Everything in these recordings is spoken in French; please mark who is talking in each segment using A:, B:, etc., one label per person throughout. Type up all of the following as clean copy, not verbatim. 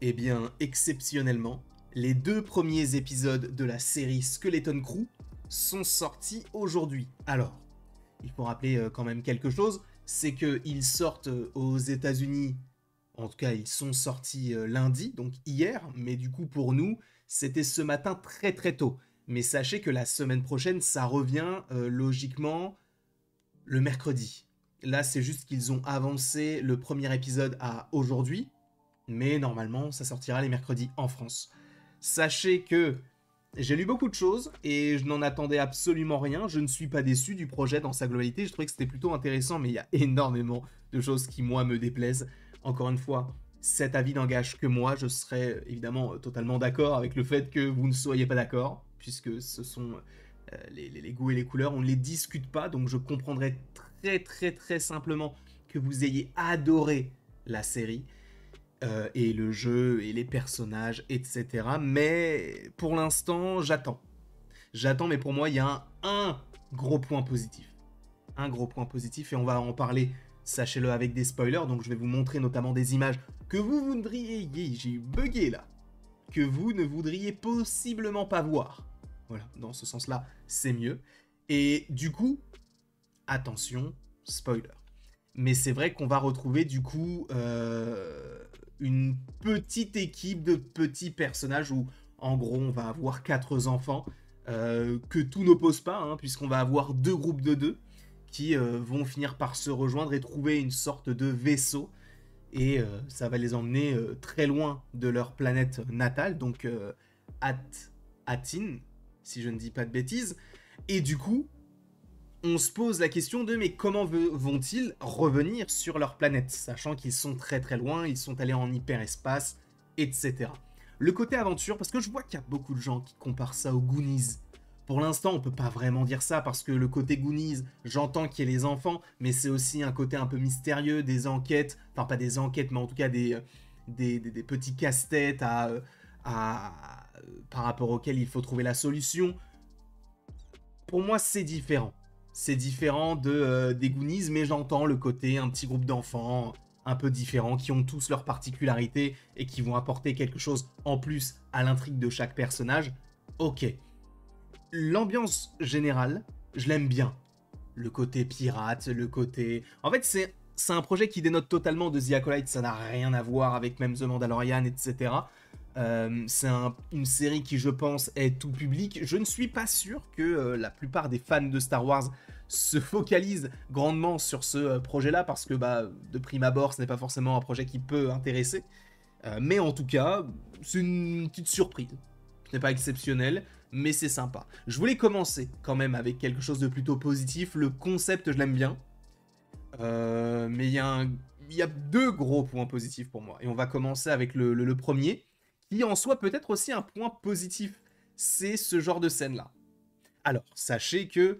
A: Eh bien, exceptionnellement, les deux premiers épisodes de la série Skeleton Crew sont sortis aujourd'hui. Alors, il faut rappeler quand même quelque chose, c'est qu'ils sortent aux États-Unis, en tout cas ils sont sortis lundi, donc hier, mais du coup pour nous, c'était ce matin très très tôt. Mais sachez que la semaine prochaine, ça revient logiquement le mercredi. Là, c'est juste qu'ils ont avancé le premier épisode à aujourd'hui, mais normalement, ça sortira les mercredis en France. Sachez que j'ai lu beaucoup de choses et je n'en attendais absolument rien. Je ne suis pas déçu du projet dans sa globalité. Je trouvais que c'était plutôt intéressant, mais il y a énormément de choses qui, moi, me déplaisent. Encore une fois, cet avis n'engage que moi. Je serais évidemment totalement d'accord avec le fait que vous ne soyez pas d'accord, puisque ce sont les goûts et les couleurs. On ne les discute pas, donc je comprendrais très très très simplement que vous ayez adoré la série et le jeu et les personnages, etc. Mais pour l'instant, j'attends. J'attends, mais pour moi, il y a un gros point positif. Un gros point positif, et on va en parler, sachez-le, avec des spoilers. Donc je vais vous montrer notamment des images que vous voudriez... J'ai bugué là. Que vous ne voudriez possiblement pas voir. Voilà, dans ce sens-là, c'est mieux. Et du coup, attention, spoiler. Mais c'est vrai qu'on va retrouver du coup une petite équipe de petits personnages où en gros on va avoir quatre enfants que tout n'oppose pas, hein, puisqu'on va avoir deux groupes de deux qui vont finir par se rejoindre et trouver une sorte de vaisseau, et ça va les emmener très loin de leur planète natale, donc Atin, si je ne dis pas de bêtises. Et du coup, on se pose la question de mais comment vont-ils revenir sur leur planète, sachant qu'ils sont très très loin, ils sont allés en hyperespace, etc. Le côté aventure, parce que je vois qu'il y a beaucoup de gens qui comparent ça aux Goonies. Pour l'instant, on peut pas vraiment dire ça, parce que le côté Goonies, j'entends qu'il y ait les enfants, mais c'est aussi un côté un peu mystérieux, des enquêtes, enfin pas des enquêtes, mais en tout cas des petits casse-têtes par rapport auxquels il faut trouver la solution. Pour moi, c'est différent. C'est différent des Goonies, mais j'entends le côté un petit groupe d'enfants un peu différents qui ont tous leurs particularités et qui vont apporter quelque chose en plus à l'intrigue de chaque personnage. Ok. L'ambiance générale, je l'aime bien. Le côté pirate, le côté... En fait, c'est un projet qui dénote totalement de The Acolyte, ça n'a rien à voir avec même The Mandalorian, etc. C'est une série qui, je pense, est tout public. Je ne suis pas sûr que la plupart des fans de Star Wars se focalisent grandement sur ce projet-là, parce que, de prime abord, ce n'est pas forcément un projet qui peut intéresser. Mais en tout cas, c'est une petite surprise. Ce n'est pas exceptionnel, mais c'est sympa. Je voulais commencer quand même avec quelque chose de plutôt positif. Le concept, je l'aime bien. Mais il y a deux gros points positifs pour moi. Et on va commencer avec le premier, qui en soi peut être aussi un point positif. C'est ce genre de scène-là. Alors, sachez que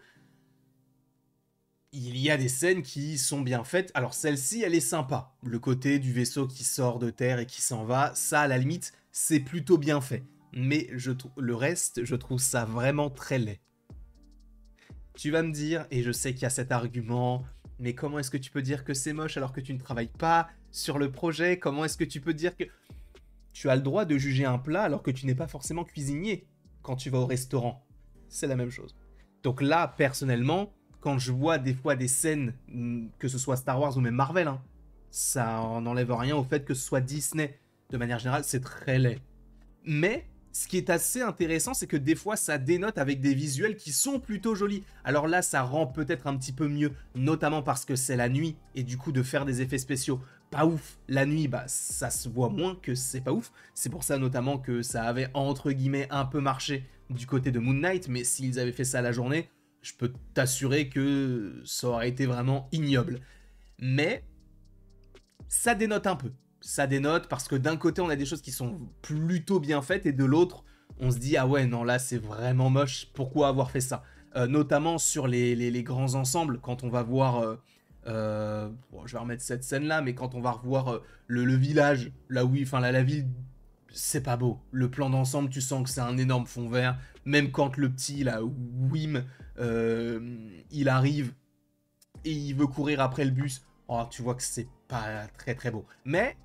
A: il y a des scènes qui sont bien faites. Alors, celle-ci, elle est sympa. Le côté du vaisseau qui sort de terre et qui s'en va, ça, à la limite, c'est plutôt bien fait. Mais le reste, je trouve ça vraiment très laid. Tu vas me dire, et je sais qu'il y a cet argument, mais comment est-ce que tu peux dire que c'est moche alors que tu ne travailles pas sur le projet? Comment est-ce que tu peux dire que... Tu as le droit de juger un plat alors que tu n'es pas forcément cuisinier quand tu vas au restaurant. C'est la même chose. Donc là, personnellement, quand je vois des fois des scènes, que ce soit Star Wars ou même Marvel, hein, ça n'enlève rien au fait que ce soit Disney. De manière générale, c'est très laid. Mais ce qui est assez intéressant, c'est que des fois, ça dénote avec des visuels qui sont plutôt jolis. Alors là, ça rend peut-être un petit peu mieux, notamment parce que c'est la nuit, et du coup, de faire des effets spéciaux pas ouf la nuit, ça se voit moins que c'est pas ouf. C'est pour ça notamment que ça avait, entre guillemets, un peu marché du côté de Moon Knight, mais s'ils avaient fait ça la journée, je peux t'assurer que ça aurait été vraiment ignoble. Mais ça dénote un peu. Ça dénote parce que d'un côté, on a des choses qui sont plutôt bien faites, et de l'autre, on se dit, ah ouais, non, là, c'est vraiment moche, pourquoi avoir fait ça? Notamment sur les grands ensembles, quand on va voir... bon, je vais remettre cette scène-là, mais quand on va revoir le village, là où, enfin, la ville, c'est pas beau. Le plan d'ensemble, tu sens que c'est un énorme fond vert. Même quand le petit, là, Wim, il arrive et il veut courir après le bus, oh, tu vois que c'est pas très très beau. Mais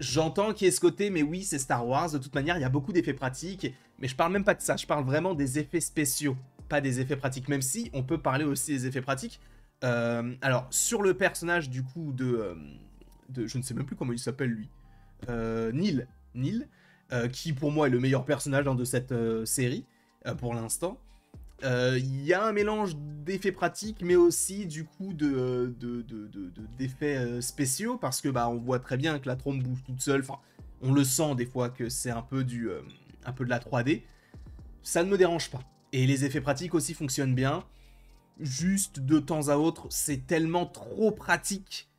A: J'entends qu'il y ait ce côté, mais oui, c'est Star Wars, de toute manière, il y a beaucoup d'effets pratiques, mais je parle même pas de ça, je parle vraiment des effets spéciaux, pas des effets pratiques, même si on peut parler aussi des effets pratiques. Alors, sur le personnage, du coup, je ne sais même plus comment il s'appelle, lui, Neil, qui pour moi est le meilleur personnage de cette série, pour l'instant. Il y a un mélange d'effets pratiques, mais aussi du coup d'effets spéciaux, parce que bah on voit très bien que la trompe bouge toute seule. Enfin, on le sent des fois que c'est un peu un peu de la 3D. Ça ne me dérange pas. Et les effets pratiques aussi fonctionnent bien. Juste de temps à autre, c'est tellement trop pratique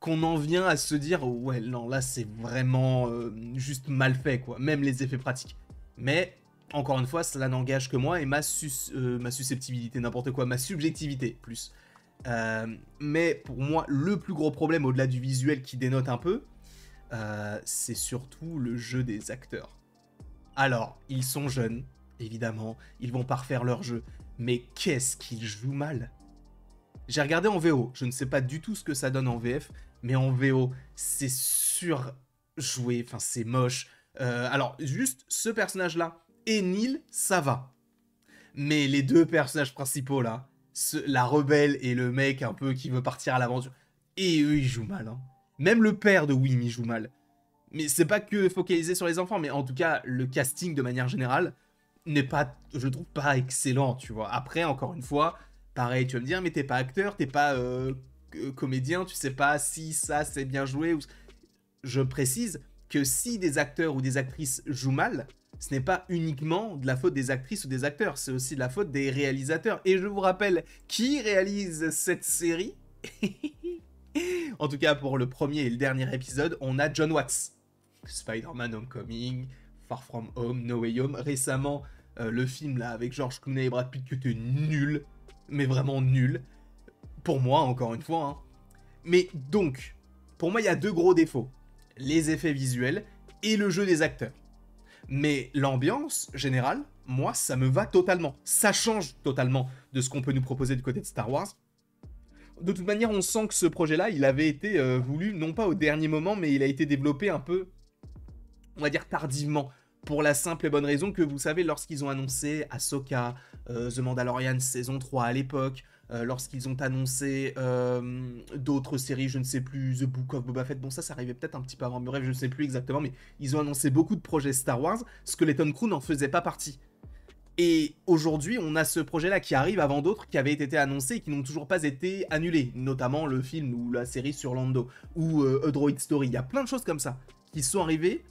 A: qu'on en vient à se dire ouais non là c'est vraiment juste mal fait quoi. Même les effets pratiques. Mais encore une fois, cela n'engage que moi et ma susceptibilité, n'importe quoi, ma subjectivité, plus. Mais pour moi, le plus gros problème, au-delà du visuel qui dénote un peu, c'est surtout le jeu des acteurs. Alors, ils sont jeunes, évidemment, ils vont pas refaire leur jeu, mais qu'est-ce qu'ils jouent mal. J'ai regardé en VO, je ne sais pas du tout ce que ça donne en VF, mais en VO, c'est surjoué, enfin c'est moche. Alors, juste ce personnage-là, et Neil, ça va. Mais les deux personnages principaux là, la rebelle et le mec un peu qui veut partir à l'aventure, et eux ils jouent mal. Hein. Même le père de Wim il joue mal. Mais c'est pas que focalisé sur les enfants, mais en tout cas le casting de manière générale n'est pas, je trouve pas excellent, tu vois. Après encore une fois, pareil, tu vas me dire mais t'es pas acteur, t'es pas comédien, tu sais pas si ça c'est bien joué. Ou... Je précise que si des acteurs ou des actrices jouent mal, ce n'est pas uniquement de la faute des actrices ou des acteurs, c'est aussi de la faute des réalisateurs. Et je vous rappelle qui réalise cette série. En tout cas, pour le premier et le dernier épisode, on a John Watts. Spider-Man Homecoming, Far From Home, No Way Home. Récemment, le film là avec George Clooney et Brad Pitt qui était nul, mais vraiment nul. Pour moi, encore une fois. Hein. Mais donc, pour moi, il y a deux gros défauts. Les effets visuels et le jeu des acteurs. Mais l'ambiance générale, moi, ça me va totalement. Ça change totalement de ce qu'on peut nous proposer du côté de Star Wars. De toute manière, on sent que ce projet-là, il avait été voulu, non pas au dernier moment, mais il a été développé un peu, on va dire tardivement. Pour la simple et bonne raison que, vous savez, lorsqu'ils ont annoncé Ahsoka, The Mandalorian saison 3 à l'époque, lorsqu'ils ont annoncé d'autres séries, je ne sais plus, The Book of Boba Fett, bon ça arrivait peut-être un petit peu avant, bref, je ne sais plus exactement, mais ils ont annoncé beaucoup de projets Star Wars, Skeleton Crew n'en faisait pas partie. Et aujourd'hui, on a ce projet-là qui arrive avant d'autres qui avaient été annoncés et qui n'ont toujours pas été annulés, notamment le film ou la série sur Lando, ou A Droid Story, il y a plein de choses comme ça, qui sont arrivées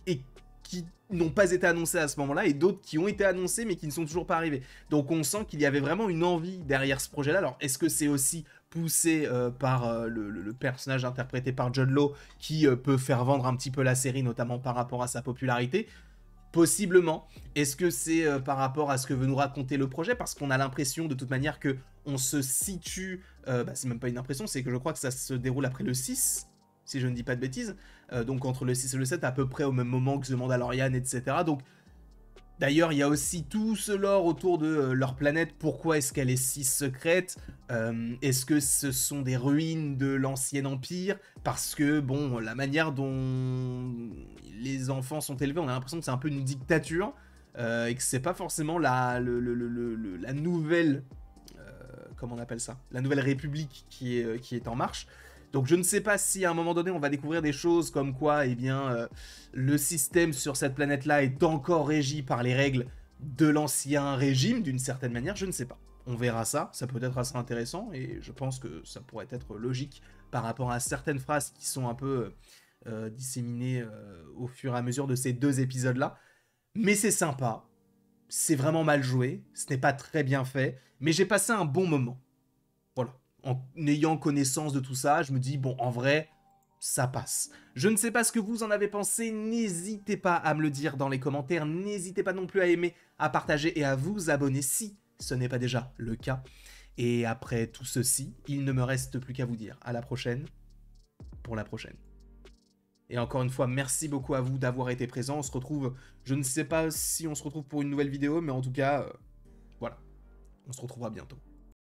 A: et qui n'ont pas été annoncés à ce moment-là, et d'autres qui ont été annoncés mais qui ne sont toujours pas arrivés. Donc on sent qu'il y avait vraiment une envie derrière ce projet-là. Alors est-ce que c'est aussi poussé par le personnage interprété par Jude Law qui peut faire vendre un petit peu la série, notamment par rapport à sa popularité? Possiblement. Est-ce que c'est par rapport à ce que veut nous raconter le projet? Parce qu'on a l'impression de toute manière que on se situe... c'est même pas une impression, c'est que je crois que ça se déroule après le 6, si je ne dis pas de bêtises. Donc entre le 6 et le 7, à peu près au même moment que The Mandalorian, etc. Donc, d'ailleurs, il y a aussi tout ce lore autour de leur planète. Pourquoi est-ce qu'elle est si secrète? Est-ce que ce sont des ruines de l'ancien empire? Parce que, bon, la manière dont les enfants sont élevés, on a l'impression que c'est un peu une dictature. Et que c'est pas forcément la nouvelle... comment on appelle ça? La nouvelle république qui est en marche. Donc je ne sais pas si à un moment donné on va découvrir des choses comme quoi eh bien, le système sur cette planète-là est encore régi par les règles de l'ancien régime d'une certaine manière, je ne sais pas. On verra ça, ça peut être assez intéressant et je pense que ça pourrait être logique par rapport à certaines phrases qui sont un peu disséminées au fur et à mesure de ces deux épisodes-là. Mais c'est sympa, c'est vraiment mal joué, ce n'est pas très bien fait, mais j'ai passé un bon moment. Voilà. En ayant connaissance de tout ça, je me dis, bon, en vrai, ça passe. Je ne sais pas ce que vous en avez pensé, n'hésitez pas à me le dire dans les commentaires, n'hésitez pas non plus à aimer, à partager et à vous abonner si ce n'est pas déjà le cas. Et après tout ceci, il ne me reste plus qu'à vous dire à la prochaine, pour la prochaine. Et encore une fois, merci beaucoup à vous d'avoir été présents, on se retrouve, je ne sais pas si on se retrouve pour une nouvelle vidéo, mais en tout cas, voilà, on se retrouvera bientôt.